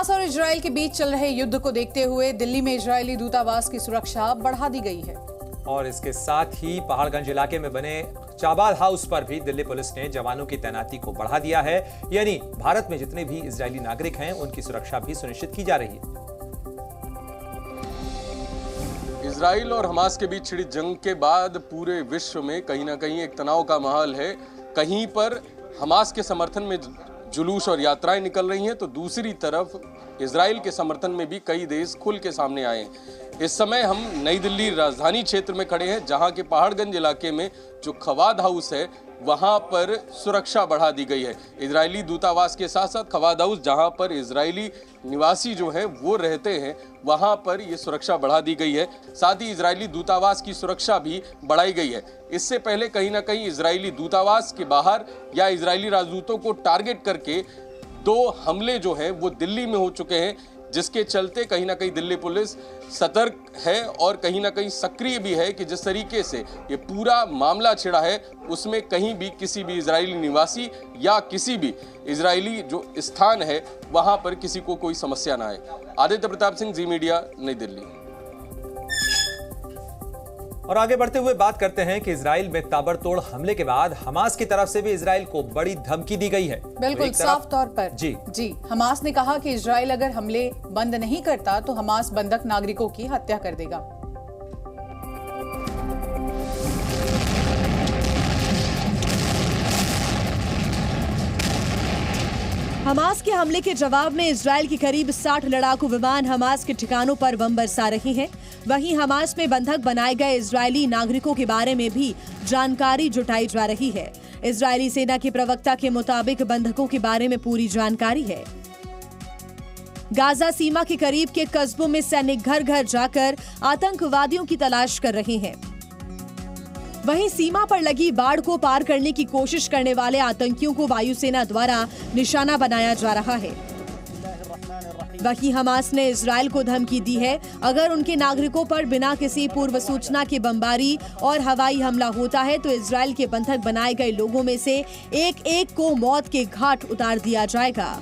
Hamas और Israel के बीच चल रहे युद्ध को देखते हुए दिल्ली में इजरायली दूतावास की सुरक्षा बढ़ा दी गई है। और इसके साथ ही पहाड़गंज इलाके में बने चाबाद हाउस पर भी दिल्ली पुलिस ने जवानों की तैनाती को बढ़ा दिया है। यानी भारत में जितने भी इजरायली नागरिक हैं उनकी सुरक्षा भी सुनिश्चित की जा रही है। इजराइल और हमास के बीच छिड़ी जंग के बाद पूरे विश्व में कहीं ना कहीं एक तनाव का माहौल है। कहीं पर हमास के समर्थन में जुलूस और यात्राएं निकल रही हैं, तो दूसरी तरफ इजराइल के समर्थन में भी कई देश खुल के सामने आए हैं। इस समय हम नई दिल्ली राजधानी क्षेत्र में खड़े हैं, जहां के पहाड़गंज इलाके में जो खवाद हाउस है वहां पर सुरक्षा बढ़ा दी गई है। इजरायली दूतावास के साथ साथ खवाद हाउस, जहां पर इजरायली निवासी जो हैं वो रहते हैं, वहां पर ये सुरक्षा बढ़ा दी गई है। साथ ही इजरायली दूतावास की सुरक्षा भी बढ़ाई गई है। इससे पहले कहीं ना कहीं इजरायली दूतावास के बाहर या इजरायली राजदूतों को टारगेट करके 2 हमले जो हैं वो दिल्ली में हो चुके हैं, जिसके चलते कहीं ना कहीं दिल्ली पुलिस सतर्क है और कहीं ना कहीं सक्रिय भी है कि जिस तरीके से ये पूरा मामला छिड़ा है उसमें कहीं भी किसी भी इजरायली निवासी या किसी भी इजरायली जो स्थान है वहां पर किसी को कोई समस्या ना आए। आदित्य प्रताप सिंह, जी मीडिया, नई दिल्ली। और आगे बढ़ते हुए बात करते हैं कि इजराइल में ताबड़तोड़ हमले के बाद हमास की तरफ से भी इजराइल को बड़ी धमकी दी गई है। बिल्कुल साफ तौर पर जी हमास ने कहा कि इजराइल अगर हमले बंद नहीं करता तो हमास बंधक नागरिकों की हत्या कर देगा। हमास के हमले के जवाब में इजराइल के करीब 60 लड़ाकू विमान हमास के ठिकानों पर बम बरसा रहे हैं। वहीं हमास में बंधक बनाए गए इजरायली नागरिकों के बारे में भी जानकारी जुटाई जा रही है। इजरायली सेना के प्रवक्ता के मुताबिक बंधकों के बारे में पूरी जानकारी है। गाजा सीमा के करीब के कस्बों में सैनिक घर घर जाकर आतंकवादियों की तलाश कर रहे हैं। वहीं सीमा पर लगी बाढ़ को पार करने की कोशिश करने वाले आतंकियों को वायुसेना द्वारा निशाना बनाया जा रहा है। वहीं हमास ने इजराइल को धमकी दी है, अगर उनके नागरिकों पर बिना किसी पूर्व सूचना के बमबारी और हवाई हमला होता है तो इजराइल के बंधक बनाए गए लोगों में से एक एक को मौत के घाट उतार दिया जाएगा।